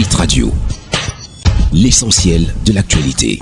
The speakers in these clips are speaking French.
Hit Radio, l'essentiel de l'actualité.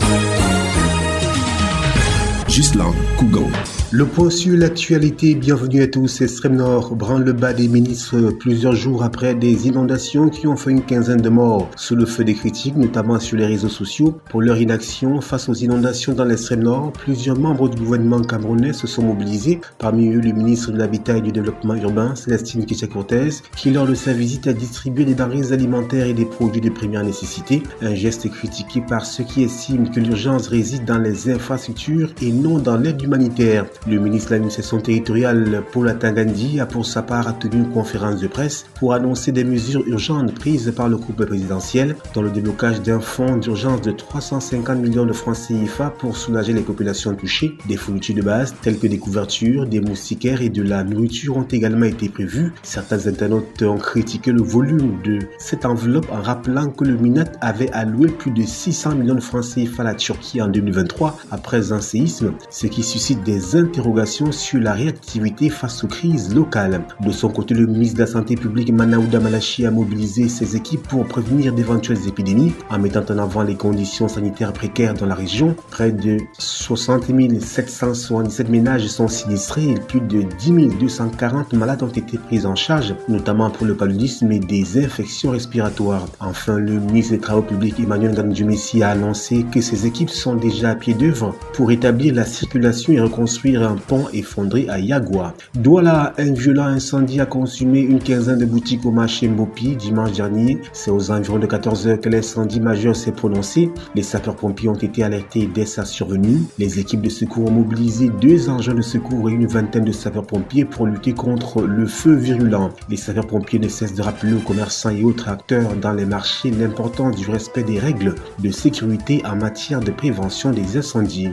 Gislain Cougon. Le point sur l'actualité, bienvenue à tous. Extrême Nord branle le bas des ministres plusieurs jours après des inondations qui ont fait une quinzaine de morts. Sous le feu des critiques, notamment sur les réseaux sociaux, pour leur inaction face aux inondations dans l'extrême Nord, plusieurs membres du gouvernement camerounais se sont mobilisés. Parmi eux, le ministre de l'Habitat et du Développement urbain, Célestine Kétia-Cortez, qui lors de sa visite a distribué des denrées alimentaires et des produits de première nécessité. Un geste critiqué par ceux qui estiment que l'urgence réside dans les infrastructures et non dans l'aide humanitaire. Le ministre de l'administration territoriale, Paul Atangandi, a pour sa part tenu une conférence de presse pour annoncer des mesures urgentes prises par le couple présidentiel, dont le déblocage d'un fonds d'urgence de 350 millions de francs CFA pour soulager les populations touchées. Des fournitures de base telles que des couvertures, des moustiquaires et de la nourriture ont également été prévues. Certains internautes ont critiqué le volume de cette enveloppe en rappelant que le MINAT avait alloué plus de 600 millions de francs CFA à la Turquie en 2023 après un séisme, ce qui suscite des interrogations sur la réactivité face aux crises locales. De son côté, le ministre de la Santé publique Manaouda Malachi a mobilisé ses équipes pour prévenir d'éventuelles épidémies en mettant en avant les conditions sanitaires précaires dans la région. Près de 60 777 ménages sont sinistrés et plus de 10 240 malades ont été pris en charge, notamment pour le paludisme et des infections respiratoires. Enfin, le ministre des Travaux publics Emmanuel Ngandjumesi a annoncé que ses équipes sont déjà à pied d'œuvre pour établir la circulation et reconstruire un pont effondré à Yagua. Douala, un violent incendie a consumé une quinzaine de boutiques au marché Mbopi dimanche dernier. C'est aux environs de 14h que l'incendie majeur s'est prononcé. Les sapeurs-pompiers ont été alertés dès sa survenue. Les équipes de secours ont mobilisé 2 engins de secours et une vingtaine de sapeurs-pompiers pour lutter contre le feu virulent. Les sapeurs-pompiers ne cessent de rappeler aux commerçants et autres acteurs dans les marchés l'importance du respect des règles de sécurité en matière de prévention des incendies.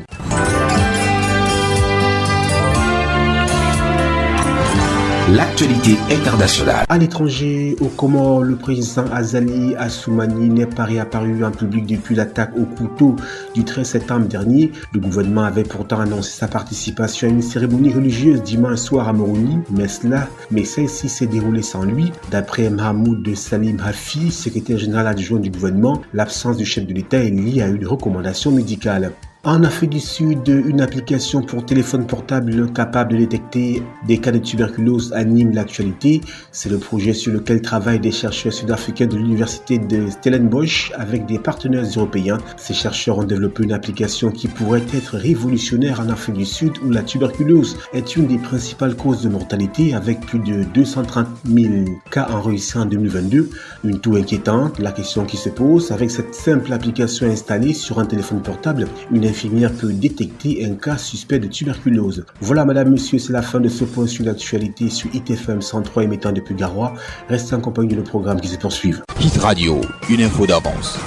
L'actualité internationale. À l'étranger, au Comores, le président Azali Assoumani n'est pas réapparu en public depuis l'attaque au couteau du 13 septembre dernier. Le gouvernement avait pourtant annoncé sa participation à une cérémonie religieuse dimanche soir à Moroni, mais celle-ci s'est déroulée sans lui. D'après Mahmoud Salim Hafi, secrétaire général adjoint du gouvernement, l'absence du chef de l'État est liée à une recommandation médicale. En Afrique du Sud, une application pour téléphone portable capable de détecter des cas de tuberculose anime l'actualité. C'est le projet sur lequel travaillent des chercheurs sud-africains de l'université de Stellenbosch avec des partenaires européens. Ces chercheurs ont développé une application qui pourrait être révolutionnaire en Afrique du Sud où la tuberculose est une des principales causes de mortalité avec plus de 230 000 cas enregistrés en 2022. Une tout inquiétante, la question qui se pose, avec cette simple application installée sur un téléphone portable, une infirmière peut détecter un cas suspect de tuberculose. Voilà madame, monsieur, c'est la fin de ce point sur l'actualité sur ITFM 103 émettant depuis Garoua. Restez en compagnie de nos programmes qui se poursuivent. Hit Radio, une info d'avance.